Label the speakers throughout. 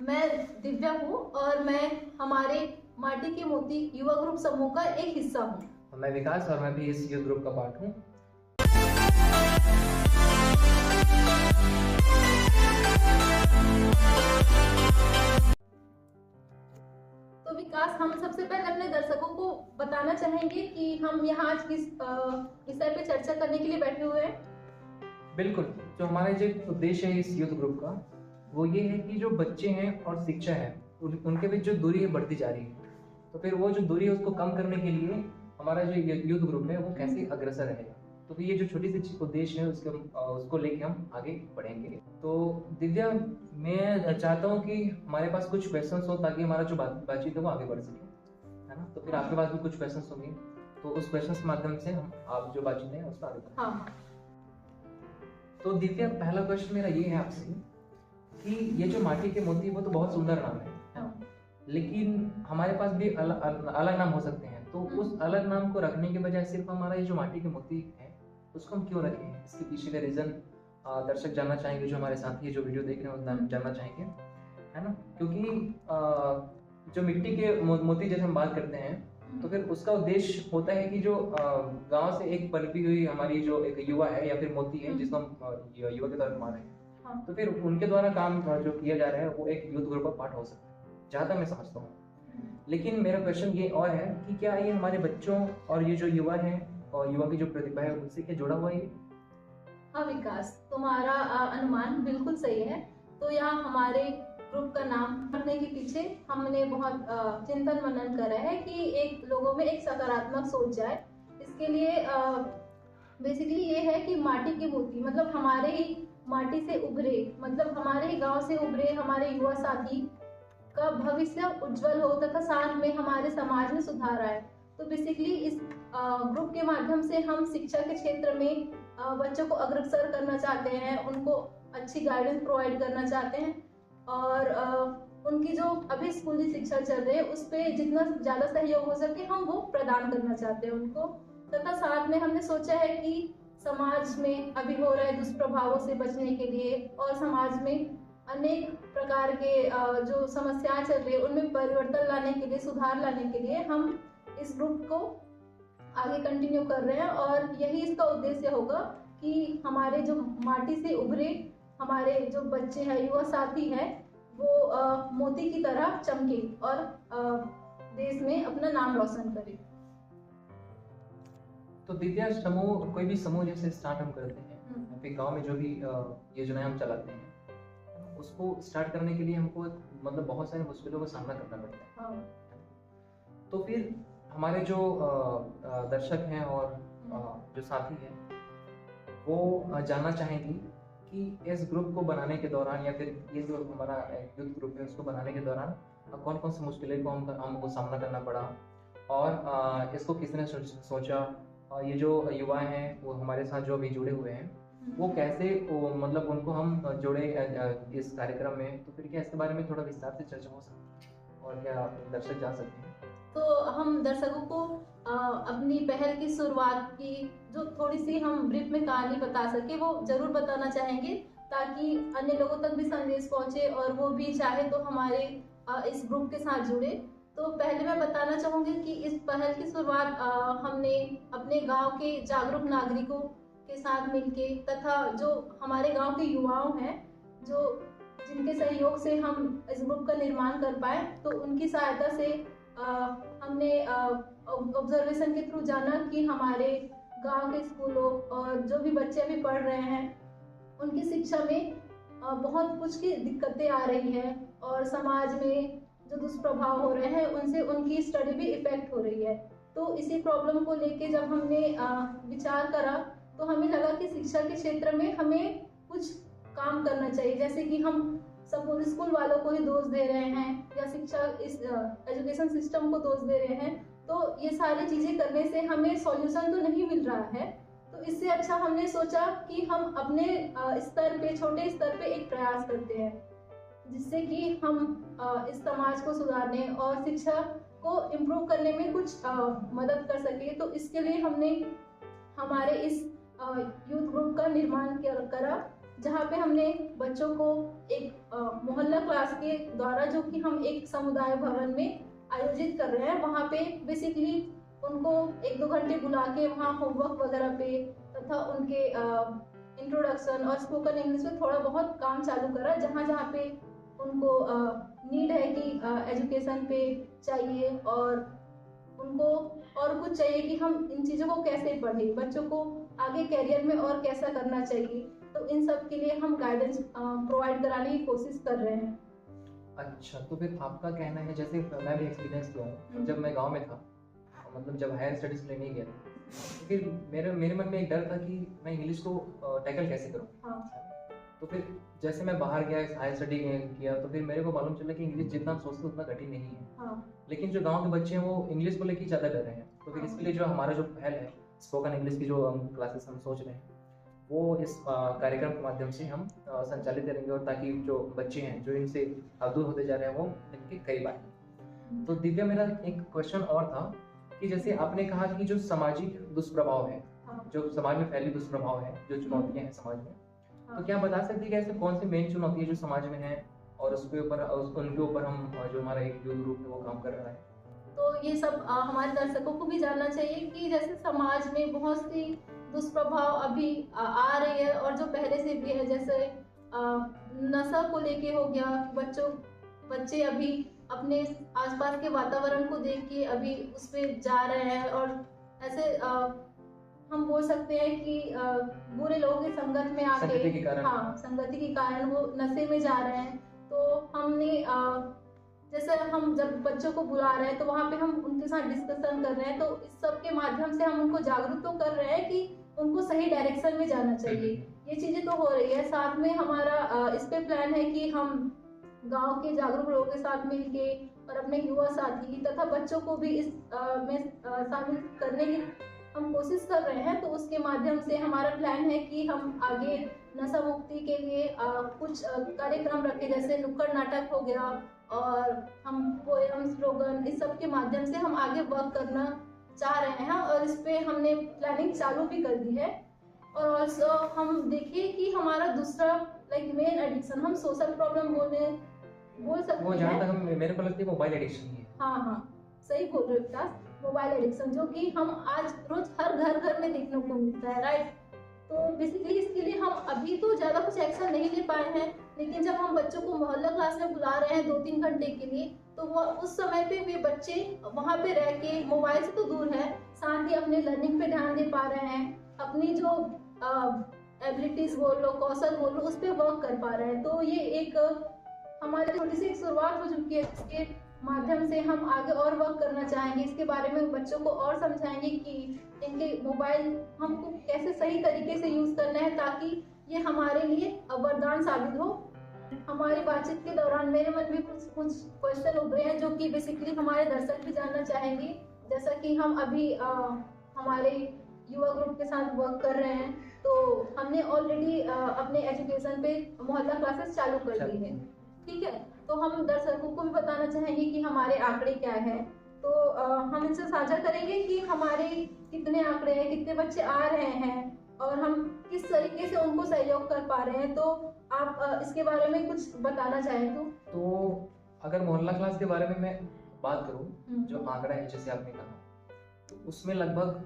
Speaker 1: मैं दिव्या हूँ और मैं हमारे माटी के मोती युवा ग्रुप समूह का एक हिस्सा हूँ।
Speaker 2: मैं विकास और मैं भी इस यूथ ग्रुप का पार्ट हूँ।
Speaker 1: तो विकास, हम सबसे पहले अपने दर्शकों को बताना चाहेंगे कि हम यहाँ आज किस विषय पे चर्चा करने के लिए बैठे हुए हैं।
Speaker 2: बिल्कुल, जो हमारा जो उद्देश्य है इस यूथ ग्रुप का वो ये है कि जो बच्चे हैं और शिक्षा है उनके बीच जो दूरी है बढ़ती जा रही है, तो फिर वो जो दूरी है उसको कम करने के लिए हमारा जो यूथ ग्रुप है वो कैसे अग्रसर रहेगा। तो फिर ये जो छोटी सी उद्देश्य है उसको लेके हम आगे बढ़ेंगे। तो दिव्या, मैं चाहता हूँ कि हमारे पास कुछ क्वेश्चंस हो ताकि हमारा जो बातचीत है वो आगे बढ़ सके, है ना। तो फिर आपके पास भी कुछ क्वेश्चंस होंगे, तो उस क्वेश्चंस के माध्यम से हम आप जो बातचीत है उसको आगे बढ़ेंगे।
Speaker 1: हाँ।
Speaker 2: तो दिव्या, पहला क्वेश्चन मेरा ये है आपसे कि ये जो माटी के मोती वो तो बहुत सुंदर नाम है, लेकिन हमारे पास भी अलग नाम हो सकते हैं। तो उस अलग नाम को रखने के बजाय सिर्फ हमारा ये जो माटी के मोती है उसको हम क्यों रखे हैं? इसके पीछे का रीजन दर्शक जानना चाहेंगे, जो हमारे साथी जो वीडियो देख रहे हैं जानना चाहेंगे, है ना। क्योंकि जो मिट्टी के मोती जैसे हम बात करते हैं तो फिर उसका उद्देश्य होता है कि जो गांव से एक पनपी हुई हमारी जो एक युवा है या फिर मोती है जिसको हम युवा के तौर पर मान रहे हैं, तो फिर उनके द्वारा काम जो किया जा रहा है वो एक यूथ ग्रुप का पार्ट हो सकता है, जहाँ तक मैं समझता हूँ। लेकिन मेरा क्वेश्चन ये और है कि क्या ये हमारे बच्चों और ये जो युवा है और युवा की जो प्रतिभा है उनसे क्या जुड़ा हुआ है?
Speaker 1: हाँ विकास, तुम्हारा अनुमान बिल्कुल सही है। तो यहाँ हमारे ग्रुप का नाम रखने के पीछे हमने बहुत चिंतन मनन करा है कि एक लोगों में एक सकारात्मक सोच जाए। इसके लिए बेसिकली ये है कि माटी के मोती मतलब हमारे ही माटी से उभरे, मतलब हमारे ही गांव से उभरे हमारे युवा साथी का भविष्य उज्जवल हो तथा साथ में हमारे समाज में सुधार आए। तो बेसिकली इस ग्रुप के माध्यम से हम शिक्षा के क्षेत्र में बच्चों को अग्रसर करना चाहते हैं, उनको अच्छी गाइडेंस प्रोवाइड करना चाहते हैं और उनकी जो अभी स्कूली शिक्षा चल रही है उस पर जितना ज़्यादा सहयोग हो सके हम वो प्रदान करना चाहते हैं उनको। तथा साथ में हमने सोचा है कि समाज में अभी हो रहे दुष्प्रभावों से बचने के लिए और समाज में अनेक प्रकार के जो समस्याएं चल रही है उनमें परिवर्तन लाने के लिए, सुधार लाने के लिए हम इस ग्रुप को आगे कंटिन्यू कर रहे हैं और यही इसका उद्देश्य होगा कि हमारे जो माटी से उभरे हमारे जो बच्चे हैं, युवा साथी हैं, वो मोती की तरह चमके और देश में अपना नाम रोशन करे।
Speaker 2: तो दिव्या, समूह कोई भी समूह जैसे स्टार्ट हम करते हैं फिर गांव में जो भी योजनाएं हम चलाते हैं उसको स्टार्ट करने के लिए हमको मतलब बहुत सारी मुश्किलों का सामना करना पड़ता है। तो फिर हमारे जो दर्शक हैं और जो साथी हैं वो जानना चाहेंगे कि इस ग्रुप को बनाने के दौरान या फिर ये जो हमारा यूथ ग्रुप है उसको बनाने के दौरान कौन कौन सी मुश्किलें को हमको सामना करना पड़ा और इसको किसने सोचा, और ये जो युवा हैं वो हमारे साथ जो अभी जुड़े हुए हैं वो कैसे मतलब उनको हम जोड़े इस कार्यक्रम में। तो फिर क्या इसके बारे में थोड़ा विस्तार से चर्चा हो सकती है और क्या दर्शक जान सकते हैं?
Speaker 1: तो हम दर्शकों को अपनी पहल की शुरुआत की जो थोड़ी सी हम ब्रीफ में कहानी बता सके वो जरूर बताना चाहेंगे ताकि अन्य लोगों तक भी संदेश पहुंचे और वो भी चाहे तो हमारे इस ग्रुप के साथ जुड़े। तो पहले मैं बताना चाहूंगी कि इस पहल की शुरुआत हमने अपने गांव के जागरूक नागरिकों के साथ मिलके तथा जो हमारे गांव के युवाओं हैं जो जिनके सहयोग से हम इस ग्रुप का निर्माण कर पाए, तो उनकी सहायता से हमने ऑब्जर्वेशन के थ्रू जाना कि हमारे गांव के स्कूलों और जो भी बच्चे अभी पढ़ रहे हैं उनकी शिक्षा में बहुत कुछ की दिक्कतें आ रही हैं और समाज में जो दुष्प्रभाव हो रहे हैं उनसे उनकी स्टडी भी इफेक्ट हो रही है। तो इसी प्रॉब्लम को लेके जब हमने विचार करा तो हमें लगा कि शिक्षा के क्षेत्र में हमें कुछ काम करना चाहिए, जैसे कि हम सपोज स्कूल वालों को ही दोष दे रहे हैं या शिक्षा इस एजुकेशन सिस्टम को दोष दे रहे हैं, तो ये सारी चीजें करने से हमें सॉल्यूशन तो नहीं मिल रहा है। तो इससे अच्छा हमने सोचा कि हम अपने स्तर पे, छोटे स्तर पे एक प्रयास करते हैं जिससे कि हम इस समाज को सुधारने और शिक्षा को इम्प्रूव करने में कुछ मदद कर सके। तो इसके लिए हमने हमारे इस यूथ ग्रुप का निर्माण करा जहाँ पे हमने बच्चों को एक मोहल्ला क्लास के द्वारा, जो कि हम एक समुदाय भवन में आयोजित कर रहे हैं, वहाँ पे बेसिकली उनको 1-2 घंटे बुला के वहाँ होमवर्क वगैरह पे तथा उनके इंट्रोडक्शन और स्पोकन इंग्लिश में थोड़ा बहुत काम चालू करा, जहाँ जहाँ पे उनको नीड है कि एजुकेशन पे चाहिए और उनको और कुछ चाहिए कि हम इन चीज़ों को कैसे पढ़ें, बच्चों को आगे कैरियर में और कैसा करना चाहिए, तो इन सब के लिए हम गाइडेंस प्रोवाइड कराने की कोशिश कर रहे हैं।
Speaker 2: अच्छा, तो फिर आपका कहना है, जैसे मैं भी एक्सपीरियंस किया हूँ, जब मैं गांव में था, मतलब जब हायर स्टडीज लेने गया था, तो फिर मेरे मन में एक डर था कि मैं इंग्लिश को टैकल कैसे करूँ।
Speaker 1: हाँ।
Speaker 2: तो फिर जैसे मैं बाहर गया, हायर स्टडी किया, तो फिर मेरे को मालूम चला कि इंग्लिश जितना हम सोचते उतना कठिन नहीं है।
Speaker 1: हाँ।
Speaker 2: लेकिन जो गांव के बच्चे हैं वो इंग्लिश को लेकर ज़्यादा डर रहे हैं। तो फिर इसके लिए जो हमारा जो पहल है, स्पोकन इंग्लिश की जो हम क्लासेस हम सोच रहे हैं, वो इस कार्यक्रम के माध्यम से हम संचालित करेंगे, और ताकि जो बच्चे हैं जो इनसे दूर होते जा रहे हैं वो इनके करीब आए। तो दिव्या, मेरा एक क्वेश्चन और था कि जैसे आपने कहा कि जो सामाजिक दुष्प्रभाव है, जो समाज में फैली दुष्प्रभाव है, जो चुनौतियां हैं समाज में, तो क्या बता सकते हैं कि ऐसे कौन सी मेन चुनौती है जो समाज में है, और उसके ऊपर उनके ऊपर हम जो हमारा एक यूथ ग्रुप है वो काम कर रहा है?
Speaker 1: तो ये सब हमारे दर्शकों को भी जानना चाहिए कि जैसे समाज में बहुत सी दुष्प्रभाव अभी आ रही है, और जो पहले से भी है, जैसे नशा को लेके हो गया, बच्चे अभी अपने आसपास के वातावरण को देख के अभी उस पे जा रहे हैं, और ऐसे हम बोल सकते हैं कि बुरे लोगों की संगत में आके, संगति के कारण वो नशे में जा रहे हैं। तो हमने जैसे हम जब बच्चों को बुला रहे हैं तो वहाँ पे हम उनके साथ डिस्कशन कर रहे हैं, तो इस सब के माध्यम से हम उनको जागरूक तो कर रहे हैं कि उनको सही डायरेक्शन में जाना चाहिए। ये चीजें तो हो रही है। साथ में हमारा इस पे प्लान है कि हम गांव के जागरूक लोगों के साथ मिलके और अपने युवा साथी तथा बच्चों को भी इस में शामिल करने की हम कोशिश कर रहे हैं। तो उसके माध्यम से हमारा प्लान है कि हम आगे नशा मुक्ति के लिए कुछ कार्यक्रम रखें, जैसे नुक्कड़ नाटक हो गया, और हम पोएम, स्लोगन, इस सब के माध्यम से हम आगे वर्क करना चाह रहे हैं, और इस पे हमने प्लानिंग चालू भी कर दी है। और ऑल्सो हम देखिए कि हमारा दूसरा मेन एडिक्शन, हम सोशल प्रॉब्लम बोल सकते
Speaker 2: वो जहाँ तक मेरे को लगता है मोबाइल एडिक्शन ही है।
Speaker 1: हाँ, सही बोल रहे हो विकास, मोबाइल एडिक्शन, जो कि हम आज रोज हर घर में देखने को मिलता है, राइट। तो बेसिकली इसके लिए हम अभी तो ज्यादा कुछ एक्शन नहीं ले पाए हैं, लेकिन जब हम बच्चों को मोहल्ला क्लास में बुला रहे हैं 2-3 घंटे के लिए, तो वो उस समय पे वे बच्चे वहाँ पे रह के मोबाइल से तो दूर है, साथ ही अपने लर्निंग पे ध्यान दे पा रहे हैं, अपनी जो एबिलिटीज बोल लो, कौशल बोल लो, उस पर वर्क कर पा रहे हैं। तो ये एक हमारी छोटी सी शुरुआत हो चुकी है, जिसके माध्यम से हम आगे और वर्क करना चाहेंगे। इसके बारे में बच्चों को और समझाएंगे कि इनके मोबाइल हमको कैसे सही तरीके से यूज करना है, ताकि ये हमारे लिए वरदान साबित हो। हमारी बातचीत के दौरान मेरे मन में कुछ क्वेश्चन उभरे हैं, जो कि बेसिकली हमारे दर्शक भी जानना चाहेंगे। जैसा कि हम अभी हमारे युवा ग्रुप के साथ वर्क कर रहे हैं, तो हमने ऑलरेडी अपने एजुकेशन पे मोहल्ला क्लासेस चालू कर दी है, ठीक है। तो हम दर्शकों को भी बताना चाहेंगे कि हमारे आंकड़े क्या है। तो हम इनसे साझा करेंगे कि हमारे कितने आंकड़े हैं, कितने बच्चे आ रहे हैं, और हम किस तरीके से उनको सहयोग कर पा रहे हैं। तो आप इसके बारे में कुछ बताना चाहें तो
Speaker 2: अगर मोहल्ला क्लास के बारे में मैं बात करूं, जो आंकड़ा है जैसे आपने कहा, तो उसमें लगभग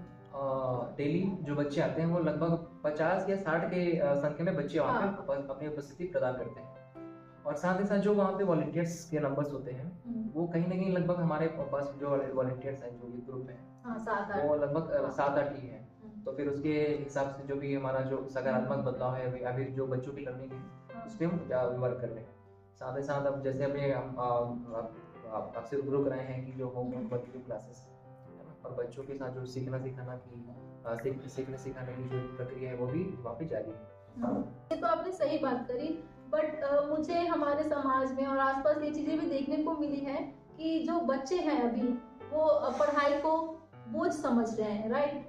Speaker 2: डेली जो बच्चे आते हैं वो लगभग 50 या 60 के संख्या में बच्चे वहाँ पे अपनी उपस्थिति प्रदान करते हैं। और साथ ही साथ जो वहाँ पे वॉलंटियर्स के नंबर्स होते हैं, वो कहीं ना कहीं लगभग हमारे पास जो वॉलंटियर्स हैं, जो ग्रुप है, वो लगभग 7-8 ही है। तो फिर उसके हिसाब से जो भी हमारा जो सकारात्मक बदलाव है, अभी जो बच्चों की लर्निंग है उस पर हम वर्क कर रहे हैं। साथ ही साथ अब जैसे अभी हम आपसे रूबरू कराए हैं कि जो होमवर्क वर्क की क्लासेस है ना, और बच्चों के साथ जो सीखने सिखाने की जो प्रक्रिया है वो भी वहाँ पे जारी है।
Speaker 1: ये तो आपने सही बात करी, बट मुझे हमारे समाज में और आसपास ये चीजें भी देखने को मिली है कि जो बच्चे हैं अभी वो पढ़ाई को बोझ समझ रहे हैं, राइट।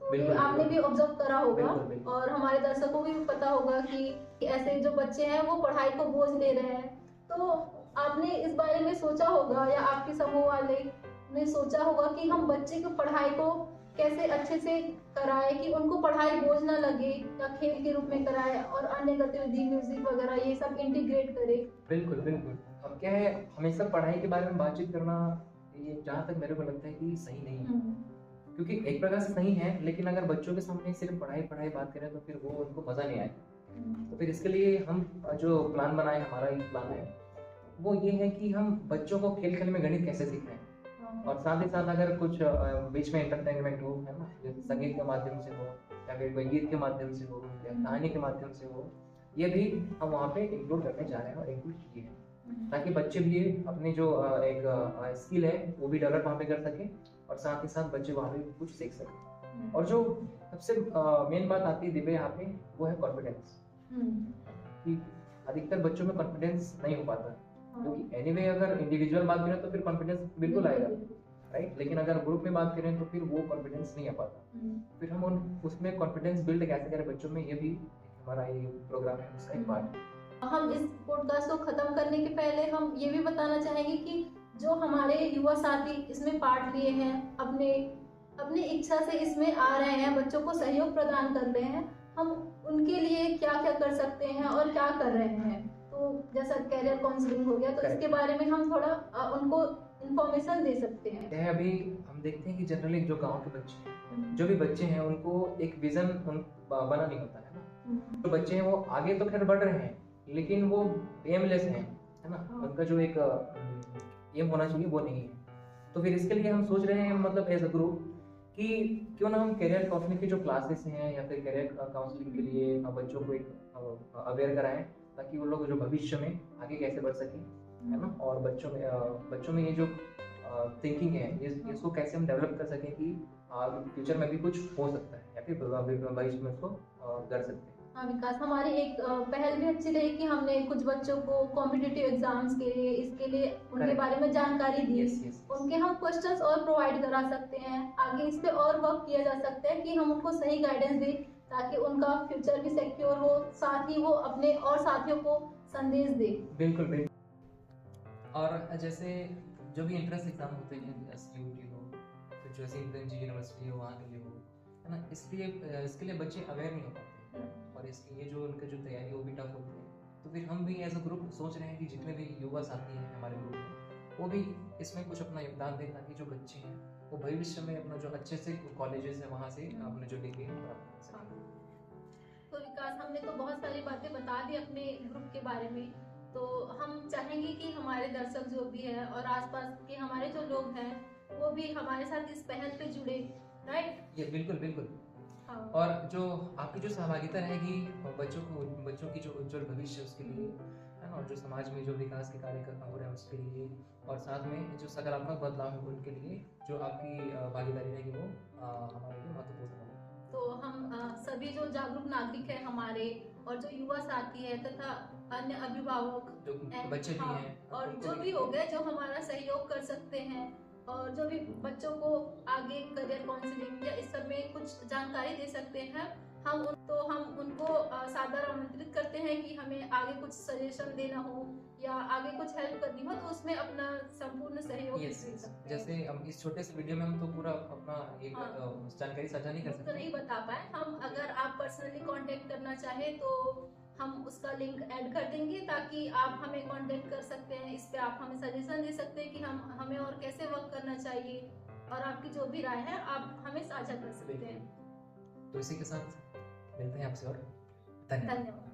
Speaker 1: तो ये आपने भी ऑब्जर्व करा होगा, और हमारे दर्शकों को भी पता होगा कि ऐसे जो बच्चे हैं वो पढ़ाई को बोझ ले रहे हैं। तो आपने इस बारे में सोचा होगा, या आपके समूह वाले ने सोचा होगा कि हम बच्चे की पढ़ाई को कैसे अच्छे से कराए कि उनको पढ़ाई बोझ ना लगे, या खेल के रूप में कराए और अन्य गतिविधि म्यूजिक वगैरह ये सब इंटीग्रेट करे।
Speaker 2: बिल्कुल बिल्कुल। अब क्या है, हमेशा पढ़ाई के बारे में बातचीत करना, ये जहाँ तक मेरे को लगता है कि सही नहीं है। क्योंकि एक प्रकार से सही है, लेकिन अगर बच्चों के सामने सिर्फ पढ़ाई पढ़ाई बात करें तो फिर वो उनको मजा नहीं आएगा। तो फिर इसके लिए हम जो प्लान बनाए, हमारा एक प्लान है वो ये है कि हम बच्चों को खेल खेल में गणित कैसे सिखाएं, और साथ ही साथ अगर कुछ बीच में एंटरटेनमेंट हो, है ना, जैसे संगीत के माध्यम से हो या फिर कोई गीत के माध्यम से हो या कहानी के माध्यम से हो, ये भी हम वहाँ पे इंक्लूड करने जा रहे हैं और इंक्लूड किए हैं, ताकि बच्चे भी अपनी जो एक स्किल है वो भी डेवलप वहाँ पे कर सके, और साथ ही साथ बच्चे वहाँ पे कुछ सीख सके। और जो सबसे मेन बात आती है दिव्या यहाँ पे, वो है कॉन्फिडेंस। कि अधिकतर बच्चों में कॉन्फिडेंस नहीं हो पाता, क्योंकि एनीवे अगर इंडिविजुअल बात करें तो फिर कॉन्फिडेंस बिल्कुल आएगा, राइट, लेकिन अगर ग्रुप में बात करें तो फिर वो कॉन्फिडेंस नहीं आ पाता। फिर हम उसमें कॉन्फिडेंस बिल्ड कैसे करें बच्चों में, ये भी हमारा ये प्रोग्राम है, उसका एक पार्ट है।
Speaker 1: हम इस पॉडकास्ट को खत्म करने के पहले हम ये भी बताना चाहेंगे कि जो हमारे युवा साथी इसमें पार्ट लिए हैं, अपनी इच्छा से इसमें आ रहे हैं, बच्चों को सहयोग प्रदान कर रहे हैं, हम उनके लिए क्या क्या कर सकते हैं और क्या कर रहे हैं। तो जैसा कैरियर काउंसलिंग हो गया, तो इसके बारे में हम थोड़ा उनको इन्फॉर्मेशन दे सकते हैं।
Speaker 2: अभी हम देखते हैं कि जनरली जो गांव के बच्चे हैं, जो भी बच्चे हैं, उनको एक विजन बना नहीं होता है ना। जो बच्चे हैं वो आगे तो खैर बढ़ रहे हैं, लेकिन वो एमलेस हैं, है ना, उनका जो एक एम होना चाहिए वो नहीं है। तो फिर इसके लिए हम सोच रहे हैं, मतलब एज अ ग्रुप, कि क्यों ना हम कैरियर काउंसलिंग की जो क्लासेस हैं या फिर कैरियर काउंसलिंग के लिए बच्चों को एक अवेयर कराएं, ताकि वो लोग जो भविष्य में आगे कैसे बढ़ सकें, है ना, और बच्चों में ये जो थिंकिंग है, इसको कैसे हम डेवलप कर सकें कि फ्यूचर में भी कुछ हो सकता है या फिर भविष्य में उसको कर सकते हैं।
Speaker 1: हाँ विकास, हमारी एक पहल भी अच्छी रही कि हमने कुछ बच्चों को कॉम्पिटिटिव एग्जाम्स के लिए, इसके लिए उनके बारे में जानकारी दी। उनके हम क्वेश्चंस और प्रोवाइड करा सकते हैं, आगे इस पे और वर्क किया जा सकता है कि हम उनको सही गाइडेंस दें, ताकि उनका फ्यूचर भी सिक्योर हो, साथ ही वो अपने और साथियों को संदेश दे।
Speaker 2: बिल्कुल बिल्कुल। और जैसे जो भी एंट्रेंस एग्जाम होते हैं, SUT हो, फिर जैसे यूनिवर्सिटी हो, वहाँ के लिए हो, है ना, इसके लिए बच्चे अवेयर नहीं हो पाते, और इसके लिए जो उनका जो तैयारी वो भी टफ होती है। तो फिर हम भी एज अ ग्रुप सोच रहे हैं कि जितने भी युवा साथी हैं हमारे ग्रुप में, वो भी इसमें कुछ अपना योगदान दें, ताकि जो बच्चे हैं वो भविष्य में अपना जो अच्छे से कॉलेजेस है वहाँ से अपने जो डिग्री है प्राप्त कर सकें।
Speaker 1: तो विकास, हमने तो बहुत सारी बातें बता दी अपने ग्रुप के बारे में, तो हम चाहेंगे कि हमारे दर्शक जो भी है और आसपास के हमारे जो लोग हैं वो भी हमारे साथ इस पहल पे जुड़े, राइट?
Speaker 2: ये बिल्कुल बिल्कुल।
Speaker 1: हाँ।
Speaker 2: और जो आपकी जो सहभागिता रहेगी बच्चों की जो उज्जवल भविष्य उसके लिए, है ना, और जो समाज में जो विकास के कार्य करना हो रहा है उसके लिए, और साथ में जो सकारात्मक बदलाव है उनके लिए जो आपकी भागीदारी रहेगी वो हमारे लिए महत्वपूर्ण है।
Speaker 1: तो हम सभी जो जागरूक नागरिक है हमारे, और जो युवा साथी है तथा अन्य अभिभावक,
Speaker 2: जो बच्चे भी हैं,
Speaker 1: और जो भी हो गए जो हमारा सहयोग कर सकते हैं, और जो भी बच्चों को आगे करियर काउंसलिंग या इस सब में कुछ जानकारी दे सकते हैं, हम उनको सादर आमंत्रित करते हैं कि हमें आगे कुछ सजेशन देना हो या आगे कुछ हेल्प करनी हो, तो उसमें अपना संपूर्ण सहयोग दे सकते हैं।
Speaker 2: जैसे हम इस छोटे से वीडियो में हम तो पूरा अपना एक जानकारी साझा नहीं कर सकते,
Speaker 1: तो नहीं बता पाए हम। अगर आप पर्सनली कांटेक्ट करना चाहें तो हम उसका लिंक ऐड कर देंगे, ताकि आप हमें कांटेक्ट कर सकते हैं। इस पे आप हमें सजेशन दे सकते हैं कि हमें और कैसे वर्क करना चाहिए, और आपकी जो भी राय है आप हमें साझा कर सकते हैं।
Speaker 2: तो इसी के साथ मिलते हैं आपसे, और धन्यवाद।